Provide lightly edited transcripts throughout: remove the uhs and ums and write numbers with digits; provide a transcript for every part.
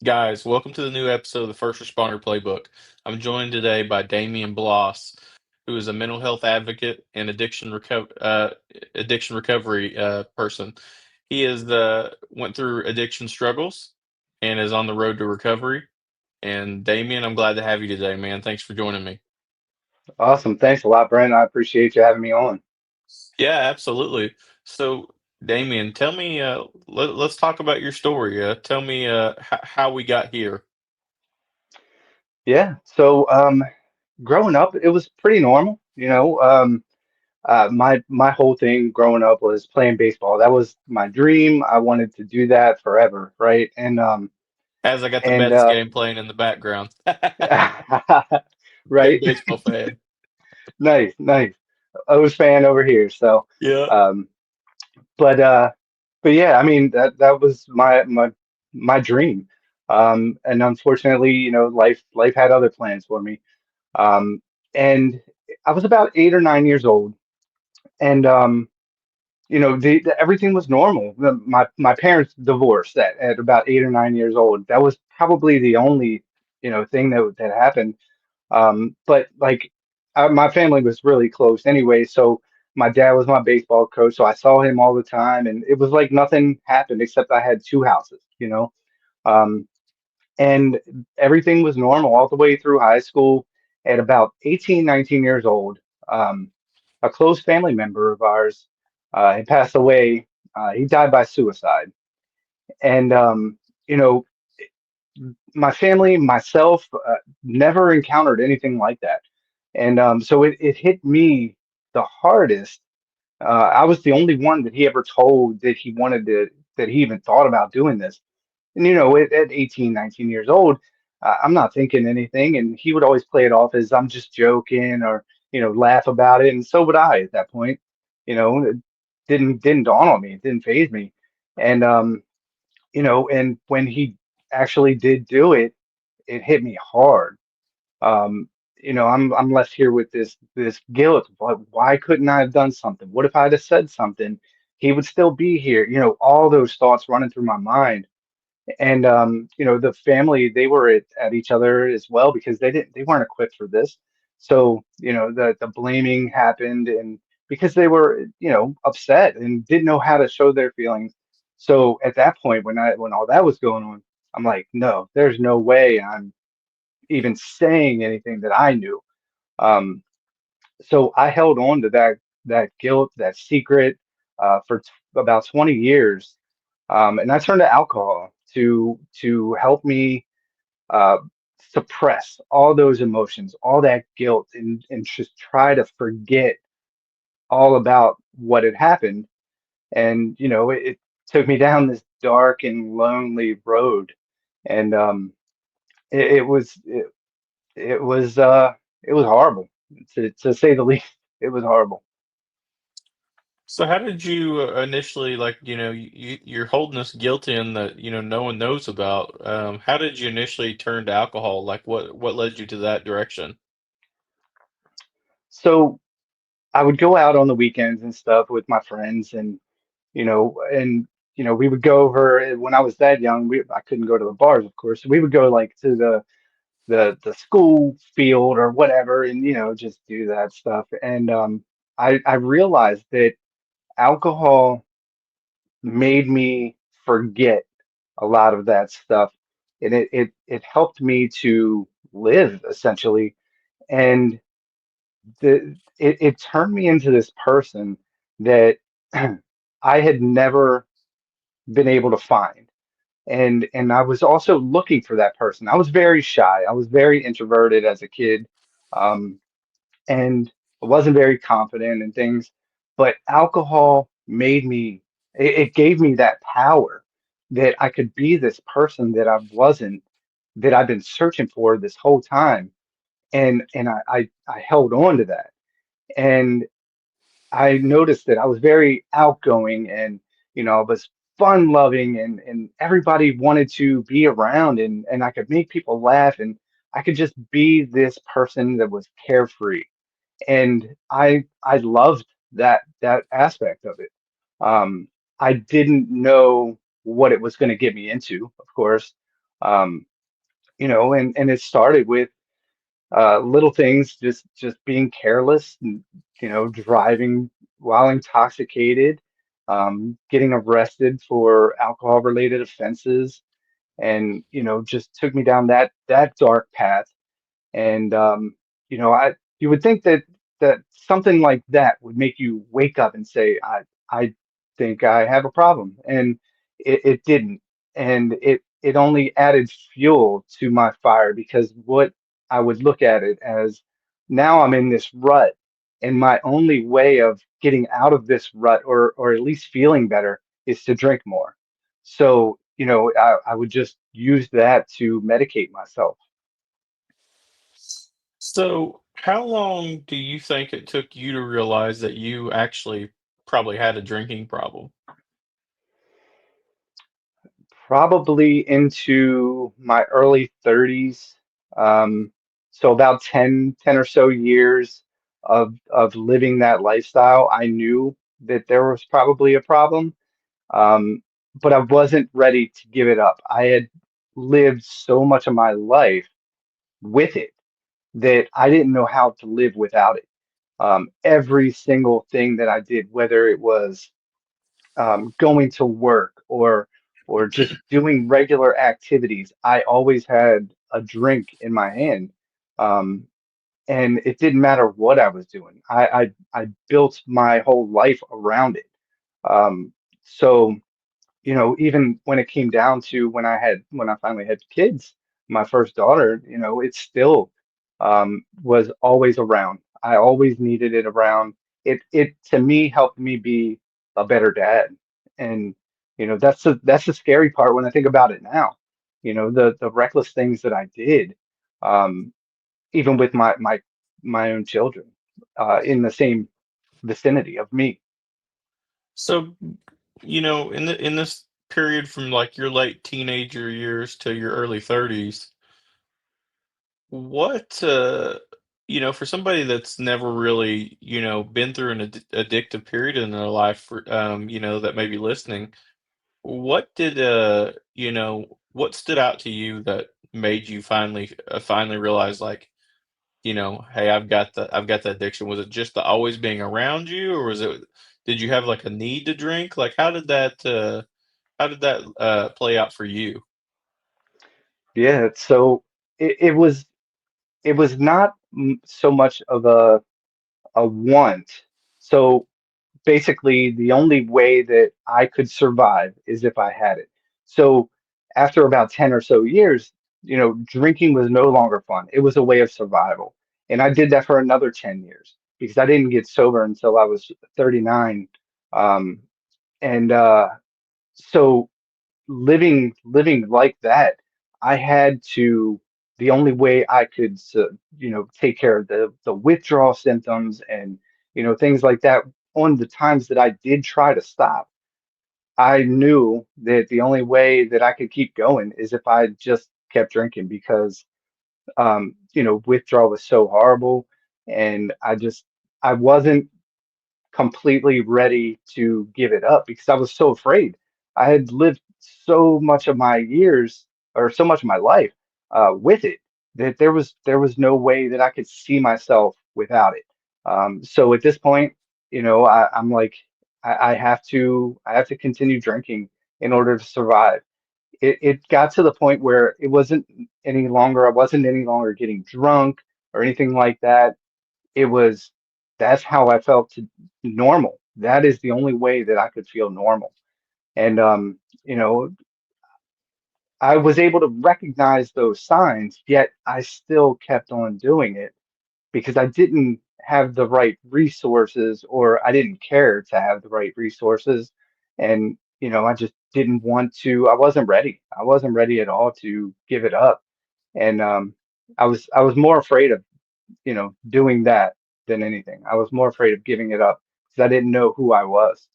Guys, welcome to the new episode of the First Responder Playbook. I'm joined today by Damian Bloss, who is a mental health advocate and addiction recovery person. He has went through addiction struggles and is on the road to recovery. And Damian, I'm glad to have you today, man. Thanks for joining me. Awesome. Thanks a lot, Brent. I appreciate you having me on. Yeah, absolutely. So, Damian, tell me. Let's talk about your story. Tell me how we got here. Yeah. Growing up, it was pretty normal. My whole thing growing up was playing baseball. That was my dream. I wanted to do that forever, right? As I got the And Mets game playing in the background. right. Big baseball fan. Nice, nice. O's fan over here. Yeah. Um, but uh, but yeah, I mean that was my dream. And unfortunately, life had other plans for me. Um, and I was about 8 or 9 years old, and everything was normal. My parents divorced at about 8 or 9 years old. That was probably the only thing that happened. But like my family was really close anyway, so my dad was my baseball coach, so I saw him all the time, and it was like nothing happened except I had two houses. Um, and everything was normal all the way through high school. At about 18, 19 years old, um, a close family member of ours had passed away. He died by suicide. And, you know, my family, myself, never encountered anything like that. And so it hit me the hardest. I was the only one that he ever told that he wanted to, that he even thought about doing this. And at 18, 19 years old, I'm not thinking anything. And he would always play it off as I'm just joking or, laugh about it. And so would I at that point. It didn't dawn on me. It didn't phase me. And and when he actually did do it, it hit me hard. Um, I'm left here with this guilt. Why couldn't I have done something? What if I'd have said something? He would still be here. All those thoughts running through my mind. And the family, they were at each other as well because they weren't equipped for this. So the blaming happened, and because they were upset and didn't know how to show their feelings. So at that point, when all that was going on, I'm like, no, there's no way I'm even saying anything that I knew. Um so I held on to that guilt, that secret, for about 20 years. And I turned to alcohol to help me uh, suppress all those emotions, all that guilt, and just try to forget all about what had happened. And it took me down this dark and lonely road, and it, it was uh, it was horrible, to say the least. It was horrible. So how did you initially like, you're holding this guilt in that, no one knows about. How did you initially turn to alcohol? Like what led you to that direction? So I would go out on the weekends and stuff with my friends, and we would go over. When I was that young, I couldn't go to the bars, of course. So we would go like to the school field or whatever, and just do that stuff. And I realized that alcohol made me forget a lot of that stuff, and it helped me to live essentially. And it turned me into this person that I had never been able to find. And I was also looking for that person. I was very shy. I was very introverted as a kid. Um, and I wasn't very confident in things, but alcohol it gave me that power that I could be this person that I wasn't, that I've been searching for this whole time. And I held on to that. And I noticed that I was very outgoing, and I was fun loving, and everybody wanted to be around, and I could make people laugh, and I could just be this person that was carefree. And I loved that aspect of it. I didn't know what it was going to get me into, of course. Um, and it started with little things, just being careless, and, driving while intoxicated, getting arrested for alcohol related offenses, and just took me down that dark path. And I you would think that something like that would make you wake up and say, I think I have a problem, and it didn't, and it only added fuel to my fire, because what I would look at it as, now I'm in this rut, and my only way of getting out of this rut, or at least feeling better, is to drink more. So I would just use that to medicate myself. So, how long do you think it took you to realize that you actually probably had a drinking problem? Probably into my early 30s. Um, so about 10 or so years of living that lifestyle, I knew that there was probably a problem. Um, but I wasn't ready to give it up. I had lived so much of my life with it that I didn't know how to live without it. Every single thing that I did, whether it was going to work, or just doing regular activities, I always had a drink in my hand. Um, and it didn't matter what I was doing. I built my whole life around it. Um, so even when it came down to when I finally had kids, my first daughter, it still was always around. I always needed it around. It to me helped me be a better dad. And that's the scary part when I think about it now. The reckless things that I did, um, even with my own children, in the same vicinity of me. So, in this period from like your late teenager years to your early 30s, what for somebody that's never really, been through an addictive period in their life, for that may be listening, what did what stood out to you that made you finally realize, like, hey, I've got the addiction? Was it just the always being around you, or did you have like a need to drink? Like, how did that play out for you? Yeah, so it was not so much of a want. So basically, the only way that I could survive is if I had it. So after about 10 or so years, drinking was no longer fun. It was a way of survival. And I did that for another 10 years because I didn't get sober until I was 39. Um, and so living like that, I had to, the only way I could take care of the withdrawal symptoms, and things like that, on the times that I did try to stop, I knew that the only way that I could keep going is if I just kept drinking, because withdrawal was so horrible, and I wasn't completely ready to give it up because I was so afraid. I had lived so much of my years, or so much of my life, with it, that there was no way that I could see myself without it. So at this point, I'm like, I have to continue drinking in order to survive. It got to the point where I wasn't any longer getting drunk or anything like that. it was That's how I felt normal. That is the only way that I could feel normal. And you know, I was able to recognize those signs, yet I still kept on doing it because I didn't have the right resources, or I didn't care to have the right resources. And I just didn't want to. I wasn't ready. I wasn't ready at all to give it up. And I was more afraid of doing that than anything. I was more afraid of giving it up because I didn't know who I was.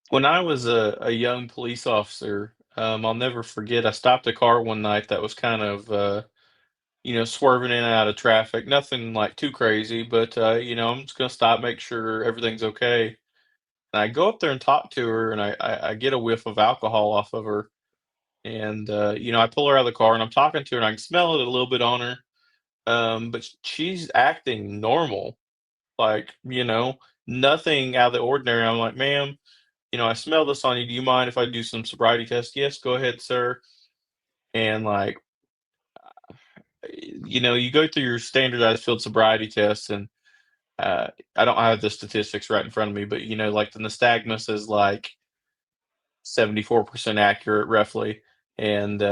When I was a young police officer, I'll never forget, I stopped a car one night that was kind of, swerving in and out of traffic. Nothing like too crazy, but, I'm just gonna stop, make sure everything's okay. And I go up there and talk to her, and I get a whiff of alcohol off of her. And I pull her out of the car and I'm talking to her and I can smell it a little bit on her. But she's acting normal, like, nothing out of the ordinary. I'm like, ma'am, I smell this on you. Do you mind if I do some sobriety tests? Yes, go ahead, sir. And like, you go through your standardized field sobriety tests, and I don't have the statistics right in front of me, but like the nystagmus is like 74% accurate, roughly, and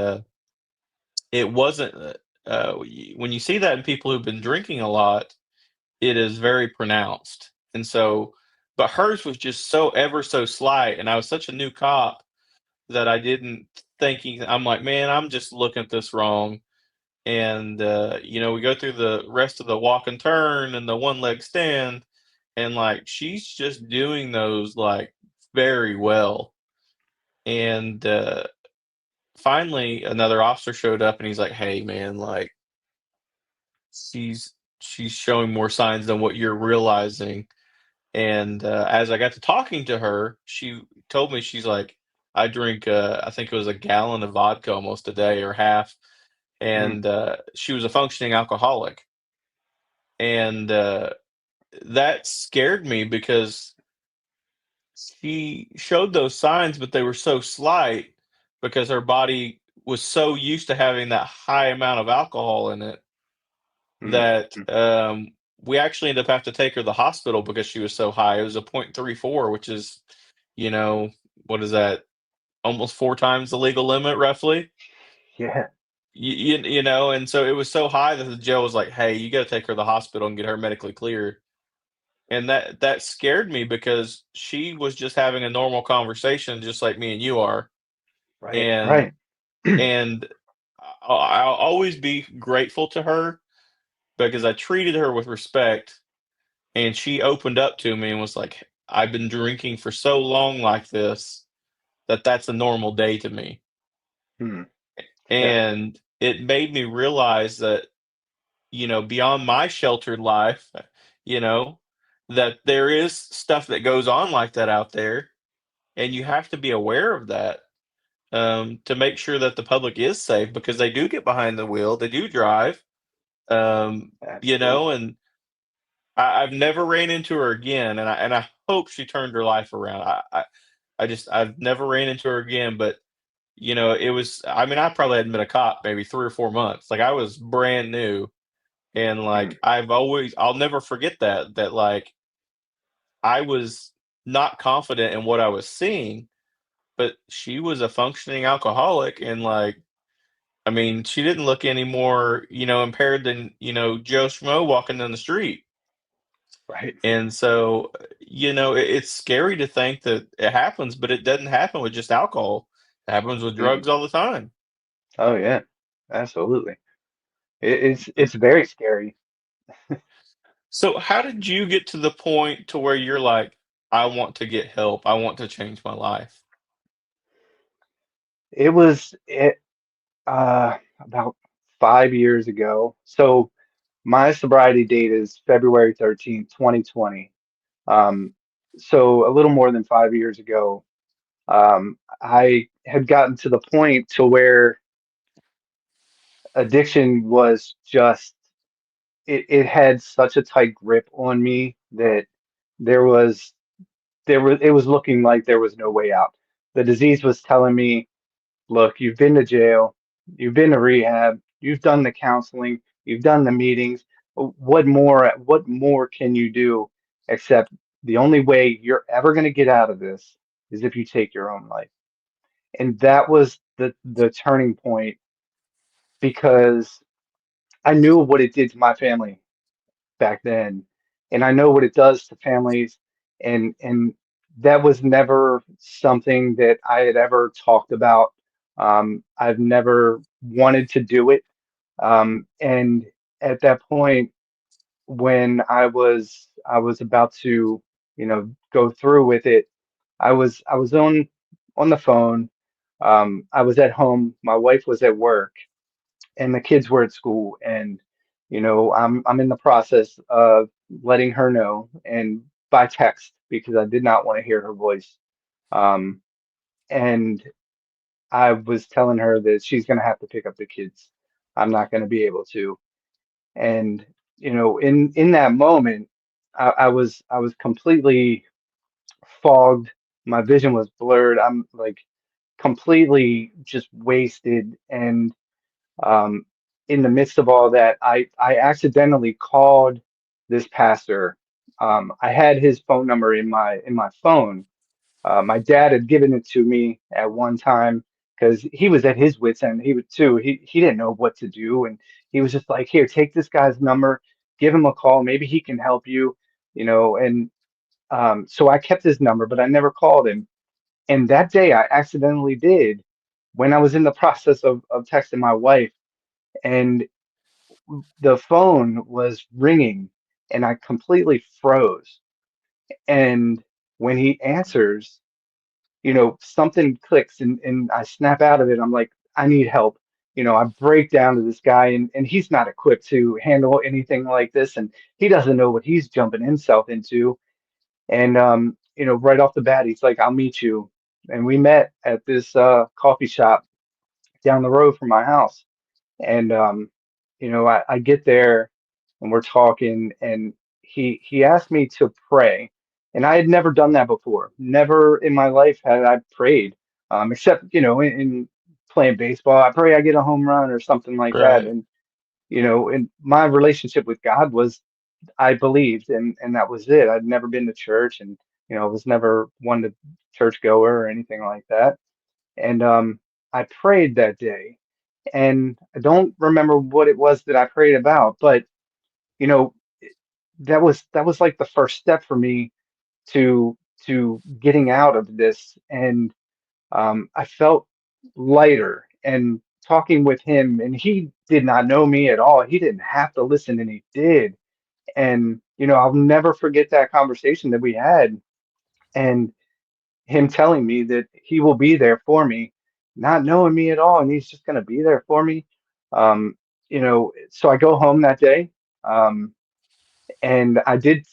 it wasn't. When you see that in people who've been drinking a lot, it is very pronounced, and so, but hers was just so ever so slight, and I was such a new cop that I didn't thinking. I'm like, man, I'm just looking at this wrong. And we go through the rest of the walk and turn and the one leg stand, and like she's just doing those like very well. And finally another officer showed up and he's like, hey man, like she's showing more signs than what you're realizing. And as I got to talking to her, she told me, she's like, I drink I think it was a gallon of vodka almost a day or half. Mm, And she was a functioning alcoholic. And that scared me because she showed those signs, but they were so slight because her body was so used to having that high amount of alcohol in it mm, that mm. we actually ended up having to take her to the hospital because she was so high. It was a 0.34, which is, you know, what is that? Almost four times the legal limit, roughly. Yeah, And so it was so high that the jail was like, "Hey, you got to take her to the hospital and get her medically cleared." And that scared me because she was just having a normal conversation, just like me and you are. right, And right, and I'll always be grateful to her because I treated her with respect, and she opened up to me and was like, "I've been drinking for so long like this that that's a normal day to me." mm, yeah, And it made me realize that, beyond my sheltered life, you know, that there is stuff that goes on like that out there, and you have to be aware of that, to make sure that the public is safe because they do get behind the wheel, they do drive, absolutely. and I've never ran into her again, and I hope she turned her life around. I've never ran into her again, but it was. I mean, I probably hadn't been a cop maybe 3 or 4 months. Like I was brand new. And, Mm, like, I'll never forget that, like, I was not confident in what I was seeing, but she was a functioning alcoholic and, like, I mean, she didn't look any more, impaired than, Joe Schmo walking down the street. right. And so, it's scary to think that it happens, but it doesn't happen with just alcohol. It happens with Mm. drugs all the time. Oh yeah, absolutely. It's And very scary. so how did you get to the point to where you're like, "I want to get help. I want to change my life?" It about 5 years ago. So my sobriety date is February 13th, 2020. Um, so a little more than 5 years ago, I had gotten to the point to where addiction was just it had such a tight grip on me that there was it was looking like there was no way out. The disease was telling me, look, you've been to jail, you've been to rehab, you've done the counseling, you've done the meetings. What more can you do except the only way you're ever going to get out of this is if you take your own life. And that was the turning point because I knew what it did to my family back then, and I know what it does to families, and that was never something that I had ever talked about. I've never wanted to do it, and at that point, when I was about to, go through with it, I was on the phone. I was at home. My wife was at work and the kids were at school, and I'm in the process of letting her know and by text because I did not want to hear her voice. um and I was telling her that she's going to have to pick up the kids. I'm not going to be able to. And in that moment, I was completely fogged. My vision was blurred. I'm like completely just wasted. And um, in the midst of all that, I accidentally called this pastor. I had his phone number in my phone. My dad had given it to me at one time because he was at his wits' end. He would too. He didn't know what to do, and he was just like, "Here, take this guy's number, give him a call. Maybe he can help you." And so I kept his number, but I never called him. And that day, I accidentally did when I was in the process of texting my wife, and the phone was ringing, and I completely froze. And when he answers, something clicks and I snap out of it. I'm like, I need help. I break down to this guy and he's not equipped to handle anything like this. And he doesn't know what he's jumping himself into. And, right off the bat, he's like, I'll meet you. And we met at this coffee shop down the road from my house. And I get there and we're talking, and he asked me to pray, and I had never done that before. Never in my life had I prayed, except in playing baseball. I pray I get a home run or something like that. Right. And my relationship with God was I believed, and that was it. I'd never been to church, and I was never one to church goer or anything like that. And I prayed that day, and I don't remember what it was that I prayed about, but you know, that was like the first step for me to getting out of this, and I felt lighter. And talking with him, and he did not know me at all. He didn't have to listen, and he did. And I'll never forget that conversation that we had, and him telling me that he will be there for me, not knowing me at all, and he's just going to be there for me. So I go home that day, um, and I did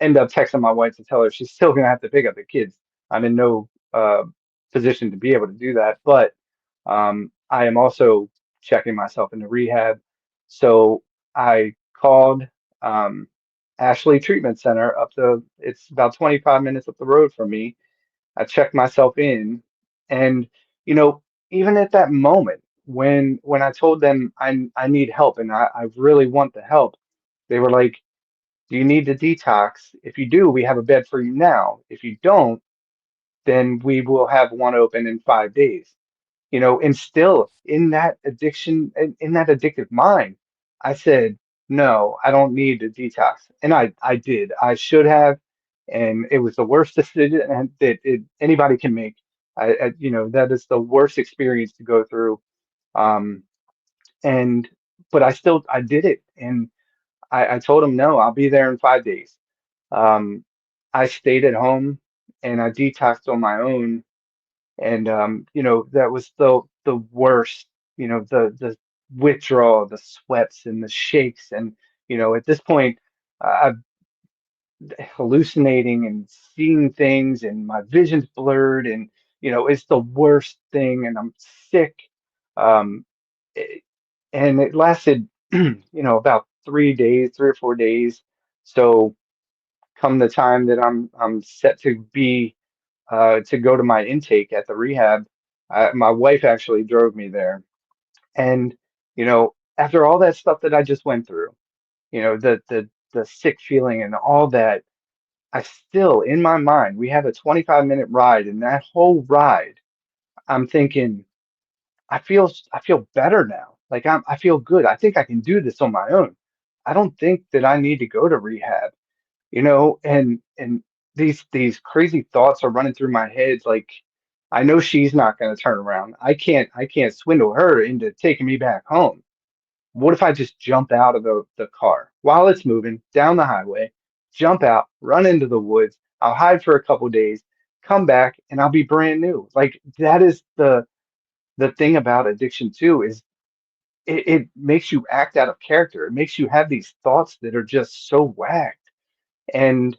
end up texting my wife to tell her she's still going to have to pick up the kids. I'm in no position to be able to do that, but I am also checking myself into rehab. So I called um, Ashley Treatment Center it's about 25 minutes up the road from me. I checked myself in, and you know, even at that moment when I told them I need help and I really want the help, they were like, "Do you need the detox? If you do, we have a bed for you now. If you don't, then we will have one open in 5 days." And still in that addiction, in that addictive mind, I said, no, I don't need a detox. And I did. I should have. And it was the worst decision that anybody can make. That is the worst experience to go through. Um, and, but I did it. And I told him, no, I'll be there in 5 days. Um, I stayed at home and I detoxed on my own, and that was the worst. The withdrawal, the sweats and the shakes, and at this point I'm hallucinating and seeing things, and my vision's blurred, and it's the worst thing, and I'm sick. um it- and it lasted about 3 days, 3 or 4 days. So come the time that I'm set to go to my intake at the rehab, my wife actually drove me there. And, after all that stuff that I just went through, the sick feeling and all that, I still, in my mind, we had a 25-minute ride, and that whole ride, I'm thinking, I feel better now. Like I feel good. I think I can do this on my own. I don't think that I need to go to rehab. And these crazy thoughts are running through my head, like I know she's not going to turn around. I can't swindle her into taking me back home. What if I just jump out of the car while it's moving down the highway, jump out, run into the woods, I'll hide for a couple days, come back, and I'll be brand new. Like that is the thing about addiction too, is it makes you act out of character. It makes you have these thoughts that are just so whack. And,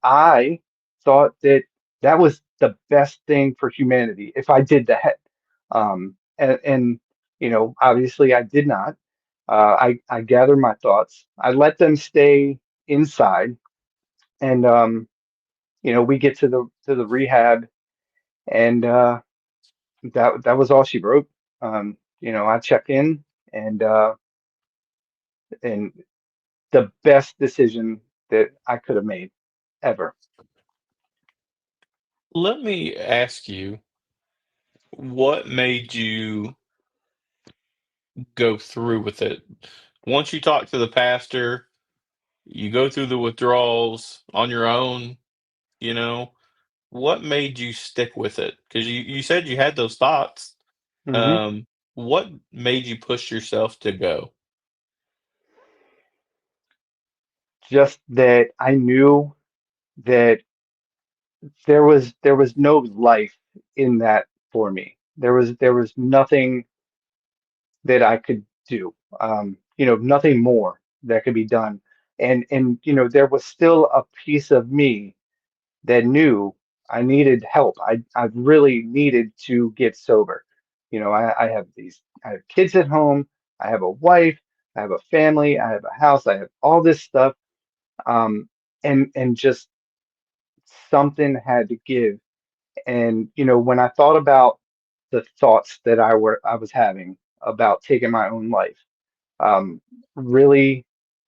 I thought that that was the best thing for humanity if I did that. And obviously I did not. I gathered my thoughts. I let them stay inside, and we get to the rehab, and that was all she wrote. I check in, and and the best decision that I could have made ever. Let me ask you, what made you go through with it? Once you talk to the pastor, you go through the withdrawals on your own, you know, what made you stick with it? Because you said you had those thoughts. Hmm. Um, what made you push yourself to go? Just that I knew that there was no life in that for me. There was nothing that I could do. Nothing more that could be done. And there was still a piece of me that knew I needed help. I really needed to get sober. I have kids at home, I have a wife, I have a family, I have a house, I have all this stuff. And just something had to give. And when I thought about the thoughts that I was having about taking my own life, really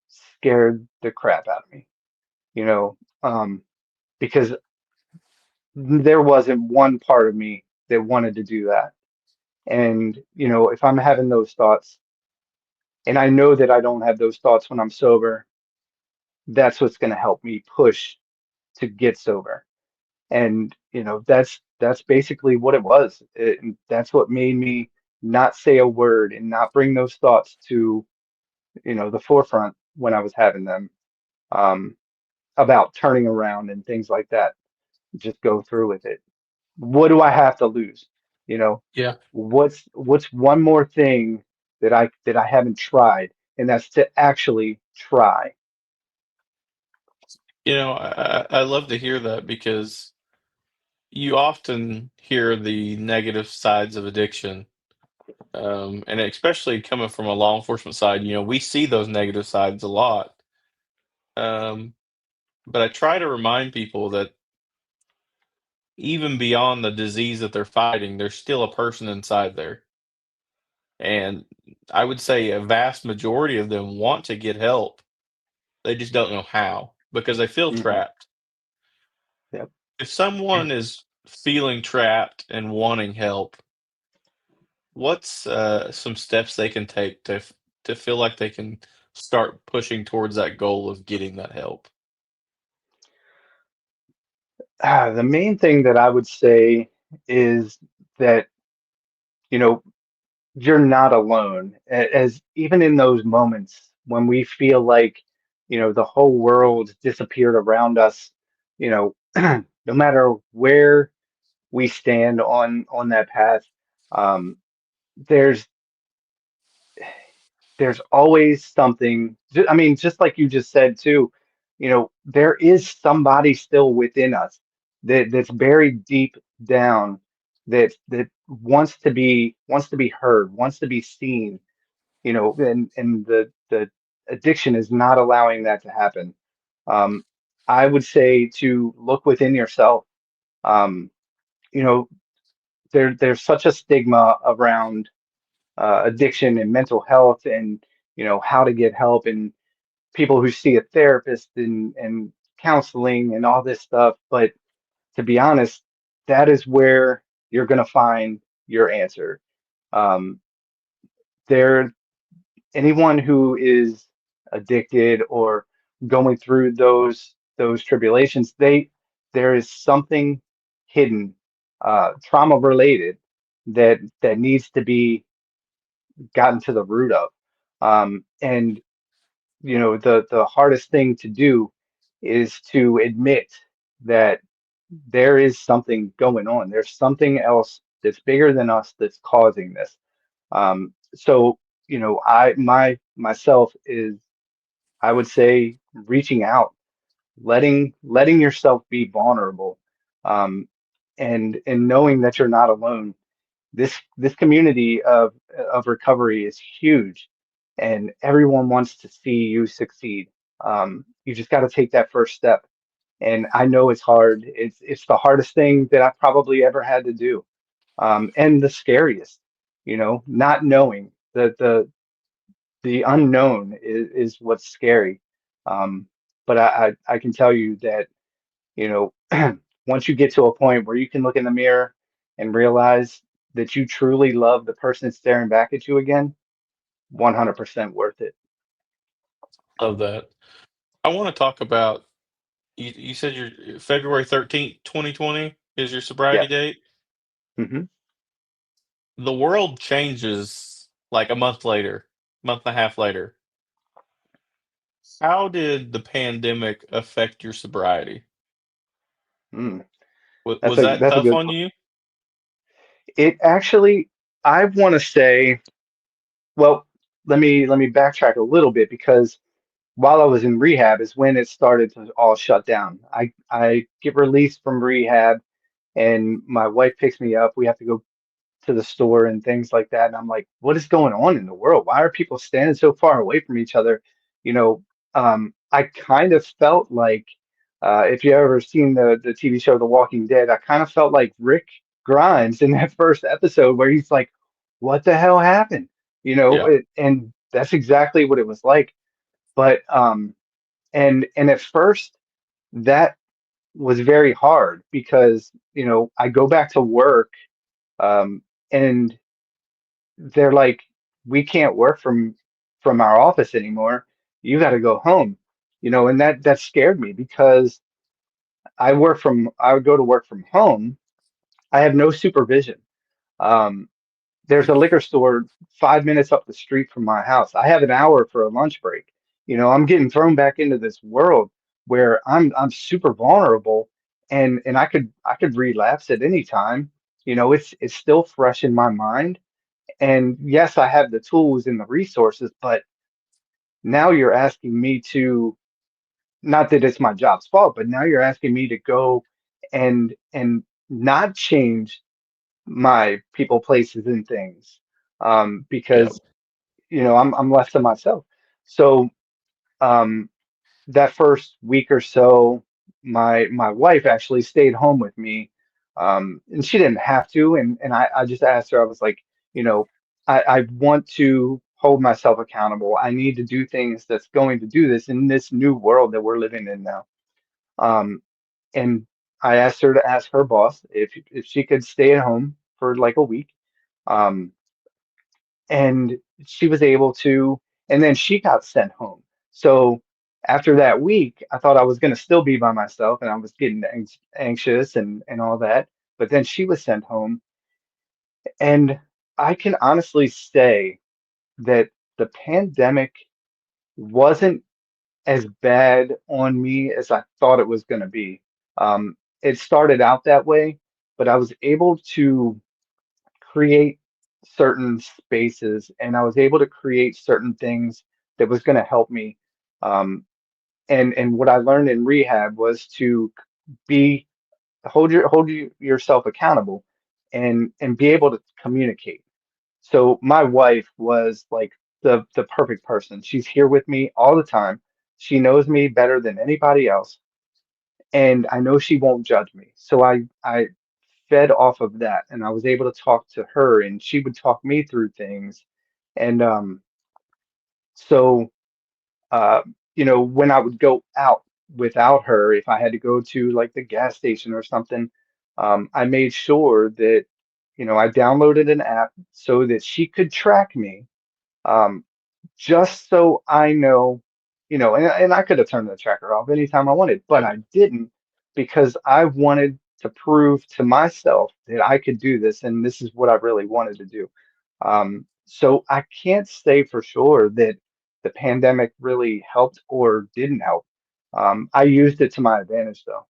scared the crap out of me, you know, because there wasn't one part of me that wanted to do that. And if I'm having those thoughts, and I know that I don't have those thoughts when I'm sober, that's what's going to help me push to get sober. And that's basically what it was. And that's what made me not say a word and not bring those thoughts to the forefront when I was having them, um, about turning around and things like that. Just go through with it. What do I have to lose? You know, Yeah. what's one more thing that I haven't tried, and that's to actually try. I love to hear that because you often hear the negative sides of addiction. And especially coming from a law enforcement side, we see those negative sides a lot. Um, but I try to remind people that even beyond the disease that they're fighting, there's still a person inside there. And I would say a vast majority of them want to get help. They just don't know how because they feel Hmm. trapped. Yep. If someone is feeling trapped and wanting help, what's some steps they can take to feel like they can start pushing towards that goal of getting that help? The main thing that I would say is that you know you're not alone. As even in those moments when we feel like the whole world disappeared around us, no matter where we stand on that path, um, there's there's always something. I mean, just like you just said too, there is somebody still within us that's buried deep down, that wants to be heard, wants to be seen, and the addiction is not allowing that to happen. Um, I would say to look within yourself. Um, you know, there's such a stigma around addiction and mental health, and how to get help, and people who see a therapist and counseling and all this stuff. But to be honest, that is where you're going to find your answer. Um, there, anyone who is addicted or going through those tribulations, there is something hidden, trauma related, that needs to be gotten to the root of. And the hardest thing to do is to admit that there is something going on. There's something else that's bigger than us that's causing this. So I myself is, I would say, reaching out, letting yourself be vulnerable, um, and knowing that you're not alone. this community of recovery is huge, and everyone wants to see you succeed. You just got to take that first step. And I know it's hard. It's the hardest thing that I've probably ever had to do, and the scariest. Not knowing the unknown is what's scary. Um, but I can tell you that, you know, once you get to a point where you can look in the mirror and realize that you truly love the person staring back at you again, 100% worth it. Love that. I want to talk about you said your February 13th, 2020 is your sobriety Yes. date. Hmm. The world changes like a month later, month and a half later. How did the pandemic affect your sobriety? Mm. That's Was a that that's a tough good on point. you? It actually, I want to say, well, let me backtrack a little bit because while I was in rehab is when it started to all shut down. I get released from rehab and my wife picks me up. We have to go to the store and things like that. And I'm like, what is going on in the world? Why are people standing so far away from each other? You know, I kind of felt like, if you ever seen the TV show The Walking Dead, I kind of felt like Rick Grimes in that first episode where he's like, what the hell happened? Yeah. And that's exactly what it was like. But and at first that was very hard because I go back to work, um, and they're like, we can't work from our office anymore. You got to go home. And that scared me because I would go to work from home. I have no supervision. Um, there's a liquor store 5 minutes up the street from my house. I have an hour for a lunch break. I'm getting thrown back into this world where I'm super vulnerable, and I could relapse at any time. It's still fresh in my mind. And yes, I have the tools and the resources, but now you're asking me to, not that it's my job's fault, but now you're asking me to go and not change my people, places, and things, Yeah. because I'm left to myself. So um, that first week or so, my wife actually stayed home with me, and she didn't have to. And I just asked her. I was like, you know, I want to hold myself accountable. I need to do things that's going to do this in this new world that we're living in now. Um, and I asked her to ask her boss if she could stay at home for like a week. Um, and she was able to, and then she got sent home. So after that week, I thought I was going to still be by myself, and I was getting anxious and all that. But then she was sent home, and I can honestly say that the pandemic wasn't as bad on me as I thought it was going to be. It started out that way, but I was able to create certain spaces, and I was able to create certain things that was going to help me. Um, and what I learned in rehab was to be yourself accountable, and be able to communicate. So my wife was like the perfect person. She's here with me all the time. She knows me better than anybody else, and I know she won't judge me. So I fed off of that, and I was able to talk to her, and she would talk me through things. And so uh, when I would go out without her, if I had to go to like the gas station or something, I made sure that I downloaded an app so that she could track me, um, just so I know, and I could have turned the tracker off anytime I wanted, but I didn't because I wanted to prove to myself that I could do this, and this is what I really wanted to do. So I can't say for sure that the pandemic really helped or didn't help. I used it to my advantage, though.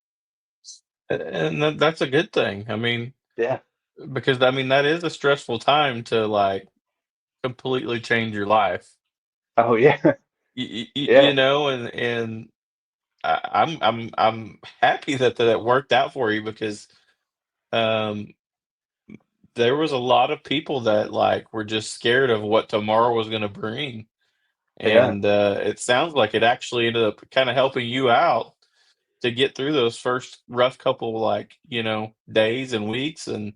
And that's a good thing. I mean, Yeah. because I mean that is a stressful time to like completely change your life. Oh yeah. You Yeah. know, and I'm happy that that worked out for you because um there was a lot of people that like were just scared of what tomorrow was going to bring. Yeah. And it sounds like it actually ended up kind of helping you out to get through those first rough couple, like, days and weeks. And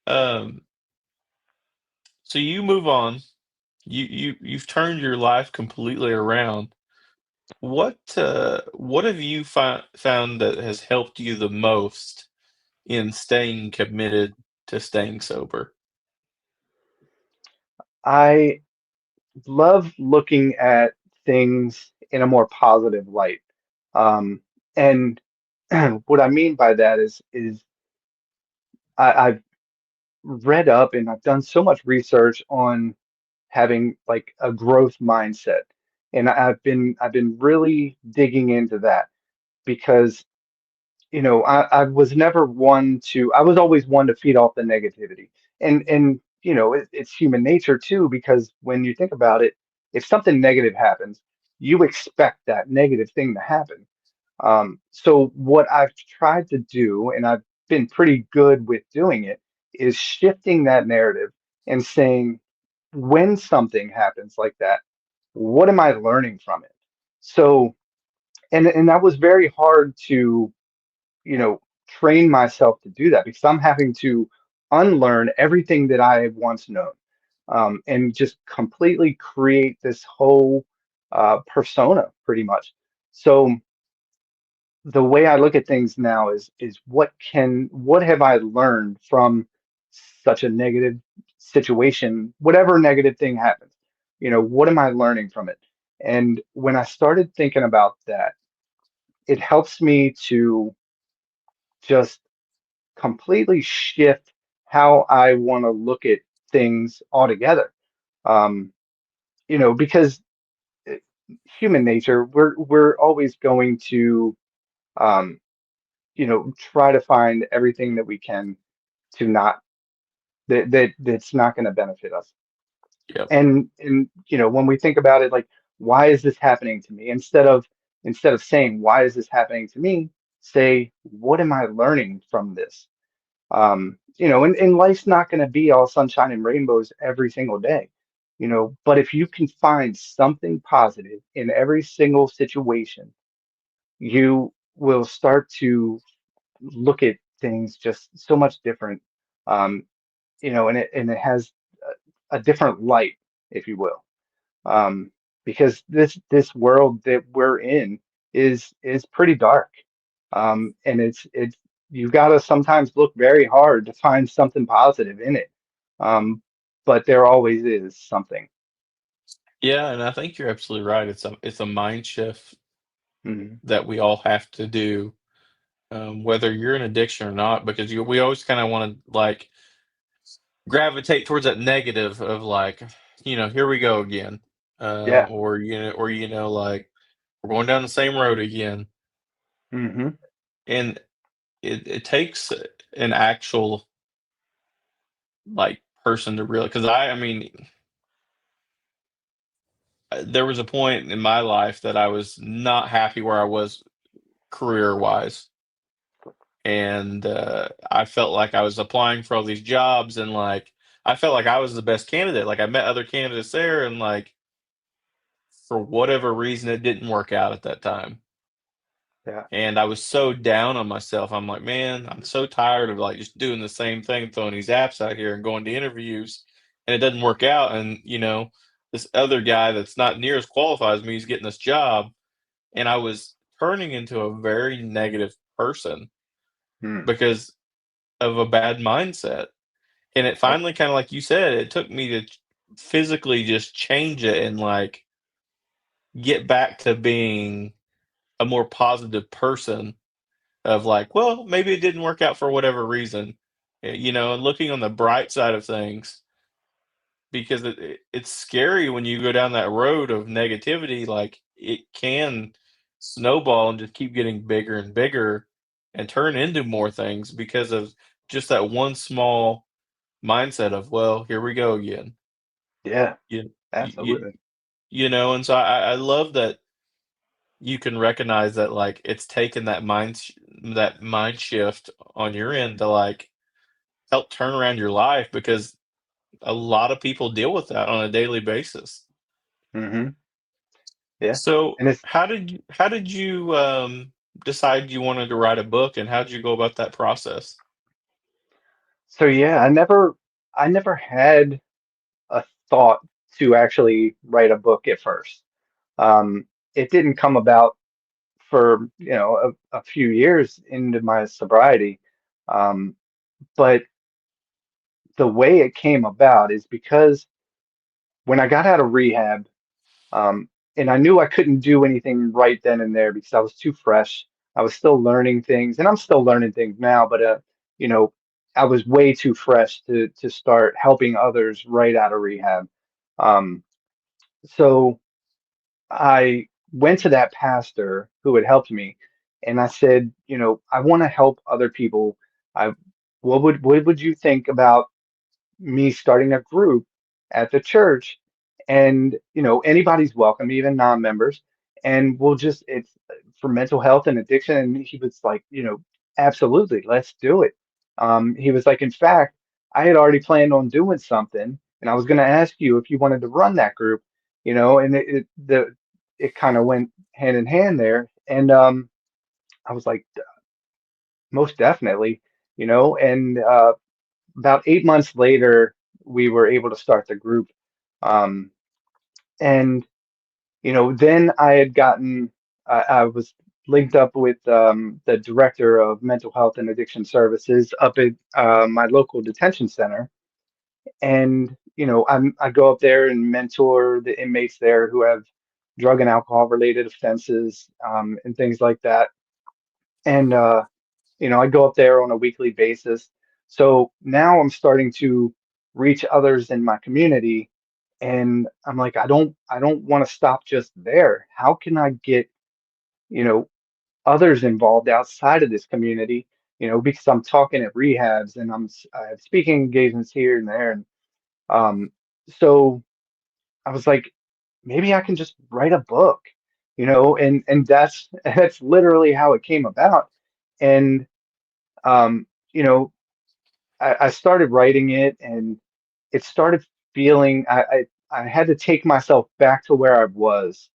um, so you move on. You've turned your life completely around. What have you found that has helped you the most in staying committed to staying sober? I love looking at things in a more positive light. And what I mean by that is I've read up and I've done so much research on having like a growth mindset. And I've been really digging into that because I was never one to, I was always one to feed off the negativity. And it's human nature too, because when you think about it, if something negative happens, you expect that negative thing to happen. So what I've tried to do, and I've been pretty good with doing it, is shifting that narrative and saying, when something happens like that, what am I learning from it? So, and that was very hard to train myself to do that because I'm having to unlearn everything that I have once known, and just completely create this whole persona pretty much. So the way I look at things now is what have I learned from such a negative situation, whatever negative thing happens, what am I learning from it? And when I started thinking about that, it helps me to just completely shift how I want to look at things altogether. Um, because uh, human nature, we're always going to um, try to find everything that we can to not that's not going to benefit us. Yep. And when we think about it, like, why is this happening to me? Instead of saying, why is this happening to me, say, what am I learning from this? And life's not going to be all sunshine and rainbows every single day, but if you can find something positive in every single situation, you will start to look at things just so much different. um, and it has a different light, if you will, um, because this world that we're in is pretty dark, and it's you got to sometimes look very hard to find something positive in it, um, but there always is something. Yeah, and I think you're absolutely right. It's a mind shift Mhm. that we all have to do, whether you're in addiction or not, because we always kind of want to like gravitate towards that negative of like, here we go again, Yeah. like we're going down the same road again, Hmm. and it takes an actual like person to really, because I mean, there was a point in my life that I was not happy where I was career wise. And I felt like I was applying for all these jobs, and like I felt like I was the best candidate. Like I met other candidates there, and like for whatever reason, it didn't work out at that time. Yeah. And I was so down on myself. I'm like, man, I'm so tired of like just doing the same thing, throwing these apps out here and going to interviews, and it doesn't work out. And this other guy that's not near as qualified as me is getting this job, and I was turning into a very negative person Mm. because of a bad mindset. And it Yep. finally, kind of like you said, it took me to physically just change it and like get back to being a more positive person of like, well, maybe it didn't work out for whatever reason, and looking on the bright side of things, because it's scary when you go down that road of negativity. Like it can snowball and just keep getting bigger and bigger and turn into more things because of just that one small mindset of, well, here we go again. Yeah. You you Absolutely. and so I love that you can recognize that, like, it's taken that mind shift on your end to, like, help turn around your life because a lot of people deal with that on a daily basis. Hmm. Yeah. So, And it's how did you decide you wanted to write a book, and how did you go about that process? so yeah, I never had a thought to actually write a book at first. Um, it didn't come about for, a few years into my sobriety. Um, but the way it came about is because when I got out of rehab, um, and I knew I couldn't do anything right then and there because I was too fresh. I was still learning things, and I'm still learning things now, but you know, I was way too fresh to start helping others right out of rehab. Um, so I went to that pastor who had helped me, and I said, I want to help other people. I what would you think about me starting a group at the church? And anybody's welcome, even non-members, and we'll just it's for mental health and addiction. And he was like, absolutely, let's do it. He was like, in fact, I had already planned on doing something, and I was going to ask you if you wanted to run that group. And it kind of went hand in hand there. And I was like, most definitely. And about 8 months later, we were able to start the group. Um, and, then I had I was linked up with the director of mental health and addiction services up at my local detention center. And, I go up there and mentor the inmates there who have drug and alcohol related offenses, and things like that. And, I go up there on a weekly basis. So now I'm starting to reach others in my community, and I'm like, I don't want to stop just there. How can I get, you know, others involved outside of this community? Because I'm talking at rehabs and I have speaking engagements here and there. And um, so I was like, maybe I can just write a book, and that's that's literally how it came about. And um, you know, I started writing it, and it started feeling I had to take myself back to where I was,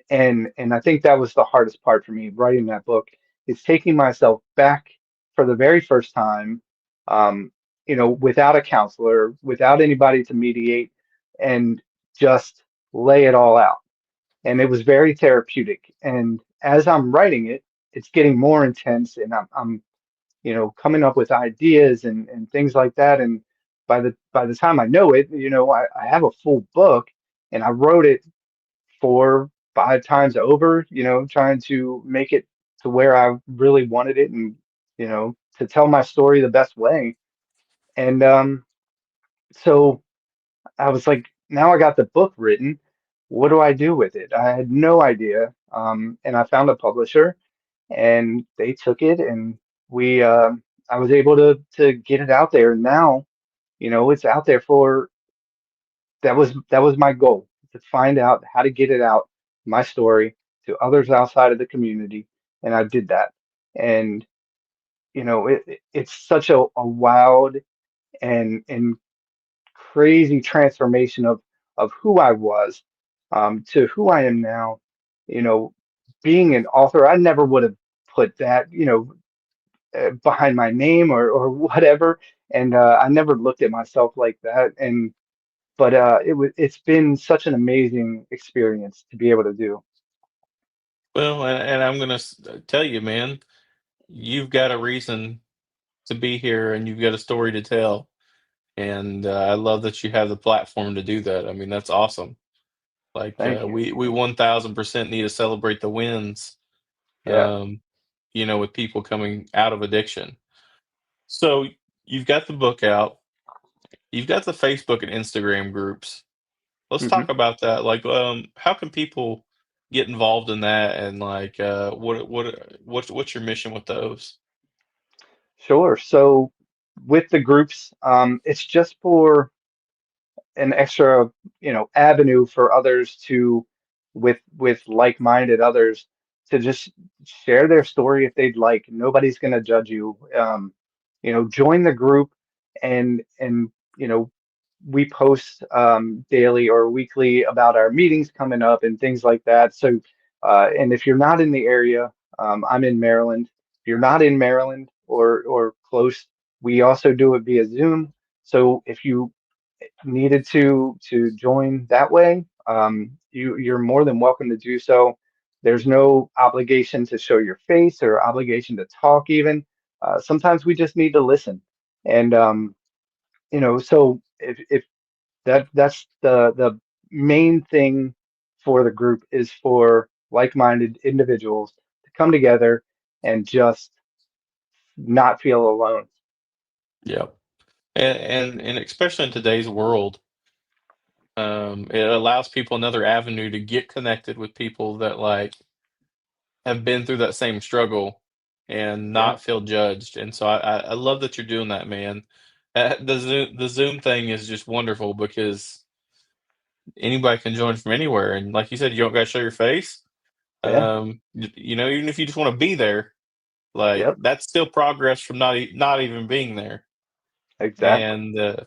and I think that was the hardest part for me writing that book is taking myself back for the very first time, without a counselor, without anybody to mediate, and just lay it all out. And it was very therapeutic. And as I'm writing it, it's getting more intense, and I'm coming up with ideas and things like that. And by the time I know it, I have a full book, and I wrote it 4, 5 times over, trying to make it to where I really wanted it, and to tell my story the best way. And so I was like, now I got the book written. What do I do with it? I had no idea. And I found a publisher, and they took it, and we I was able to get it out there. And now, it's out there for that was my goal, to find out how to get it out, my story, to others outside of the community, and I did that. And it's such a wild and crazy transformation of who I was, to who I am now. You know, being an author, I never would have put that, behind my name or whatever. And I never looked at myself like that. And but it's been such an amazing experience to be able to do. Well, and I'm gonna tell you, man, you've got a reason to be here, and you've got a story to tell. And I love that you have the platform to do that. I mean, that's awesome. Like Thank you. we 1000% need to celebrate the wins. Yeah. Um, with people coming out of addiction. So you've got the book out. You've got the Facebook and Instagram groups. Let's Hmm. talk about that. Like, how can people get involved in that? And like, what's your mission with those? Sure. So with the groups, it's just for an extra, avenue for others to, with like-minded others, to just share their story if they'd like. Nobody's going to judge you. Join the group. and we post daily or weekly about our meetings coming up and things like that. So, and if you're not in the area, I'm in Maryland. If you're not in Maryland or close, we also do it via Zoom. So if you needed to join that way, you're more than welcome to do so. There's no obligation to show your face or obligation to talk even. Sometimes we just need to listen. And so if that's the main thing for the group is for like-minded individuals to come together and just not feel alone. Yeah. And especially in today's world, it allows people another avenue to get connected with people that like have been through that same struggle and Yeah, not feel judged. And so I love that you're doing that, man. The Zoom thing is just wonderful because anybody can join from anywhere. And like you said, you don't got to show your face. yeah, Even if you just want to be there, like yep, that's still progress from not even being there. exactly. And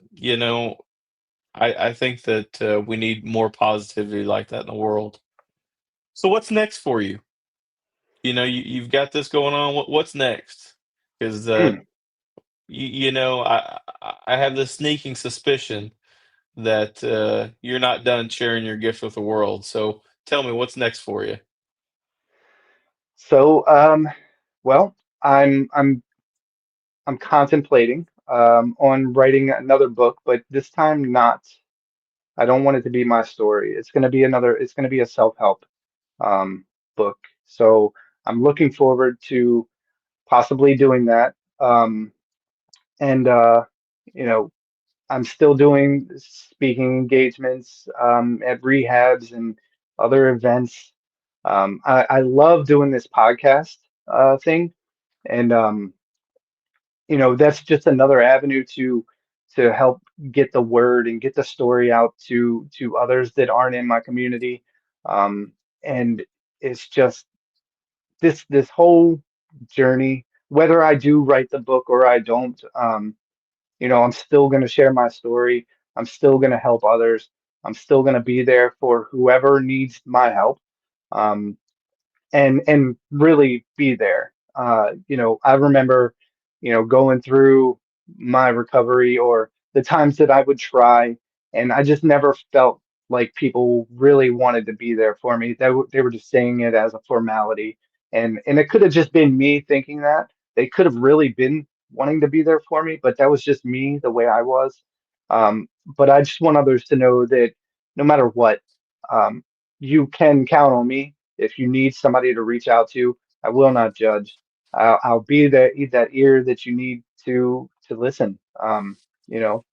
I think that we need more positivity like that in the world. So what's next for you? You've got this going on. What's next? Because Hmm. I have this sneaking suspicion that you're not done sharing your gift with the world. So tell me what's next for you. So, well, I'm contemplating on writing another book, but this time not. I don't want it to be my story. It's going to be a self-help um, book. So I'm looking forward to possibly doing that. And you know, I'm still doing speaking engagements at rehabs and other events. I love doing this podcast thing, and that's just another avenue to help get the word and get the story out to others that aren't in my community. And it's just this whole journey, whether I do write the book or I don't, I'm still going to share my story. I'm still going to help others. I'm still going to be there for whoever needs my help. Um, and really be there. I remember, going through my recovery or the times that I would try, and I just never felt like people really wanted to be there for me. They were just saying it as a formality, and it could have just been me thinking that. They could have really been wanting to be there for me, but that was just me, the way I was. But I just want others to know that no matter what, um, you can count on me if you need somebody to reach out to. I will not judge. I'll be that ear that you need to listen. You know,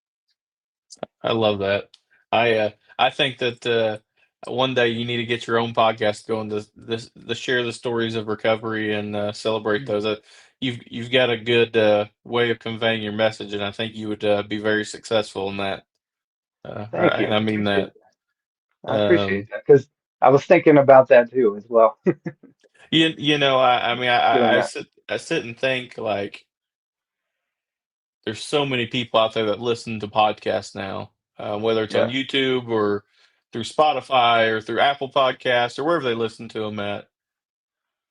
I love that. I think that one day you need to get your own podcast going to share the stories of recovery and celebrate those. You've got a good way of conveying your message, and I think you would be very successful in that. thank And you. I mean that. I appreciate Um, that because I was thinking about that too as well. I mean, Doing I that. sit and think like there's so many people out there that listen to podcasts now, whether it's on Yeah. YouTube or through Spotify or through Apple Podcasts or wherever they listen to them at.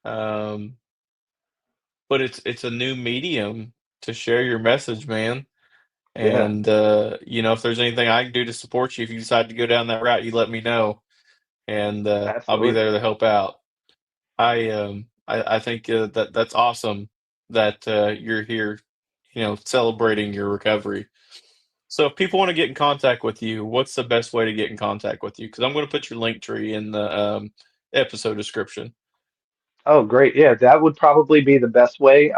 Um, but it's a new medium to share your message, man. Yeah. And if there's anything I can do to support you, if you decide to go down that route, you let me know, and I'll be Absolutely. there to help out. I think that's awesome that you're here, celebrating your recovery. So if people want to get in contact with you, what's the best way to get in contact with you? Because I'm going to put your link tree in the episode description. Oh, great. Yeah, that would probably be the best way.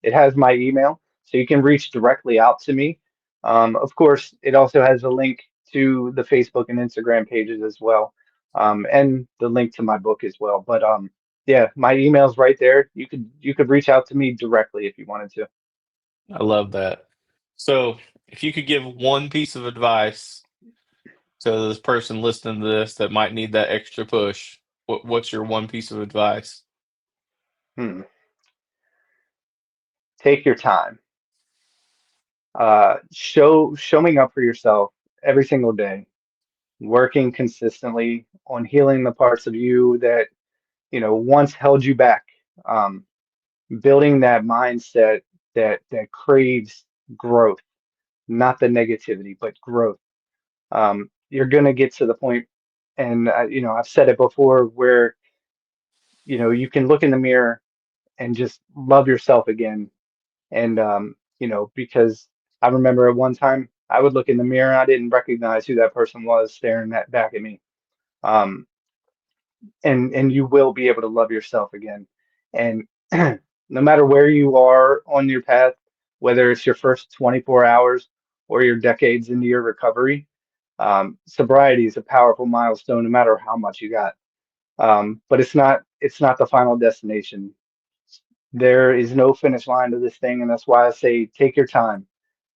It has my email, so you can reach directly out to me. Of course, it also has a link to the Facebook and Instagram pages as well, and the link to my book as well. But yeah, my email's right there. You could reach out to me directly if you wanted to. I love that. So if you could give one piece of advice to this person listening to this that might need that extra push, what's your one piece of advice? Hmm. Take your time. showing up for yourself every single day, working consistently on healing the parts of you that, once held you back. Um, Building that mindset that craves growth, not the negativity, but growth. You're gonna get to the point, and I've said it before, where you can look in the mirror and just love yourself again. And because I remember at one time I would look in the mirror, I didn't recognize who that person was staring back at me. Um, and you will be able to love yourself again. And no matter where you are on your path, whether it's your first 24 hours or your decades into your recovery, sobriety is a powerful milestone, no matter how much you got. But it's not the final destination. There is no finish line to this thing, and that's why I say take your time.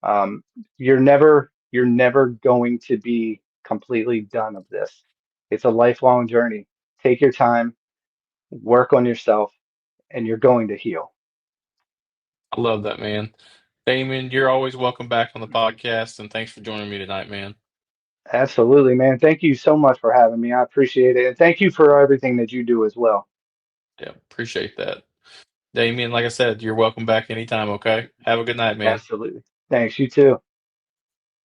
Um, you're never going to be completely done of this. It's a lifelong journey. Take your time, work on yourself, and you're going to heal. I love that, man. Damon, you're always welcome back on the podcast, and thanks for joining me tonight, man. Absolutely, man. Thank you so much for having me. I appreciate it. And thank you for everything that you do as well. Yeah, appreciate that. Damien, like I said, you're welcome back anytime, okay? Have a good night, man. Absolutely. Thanks. You too.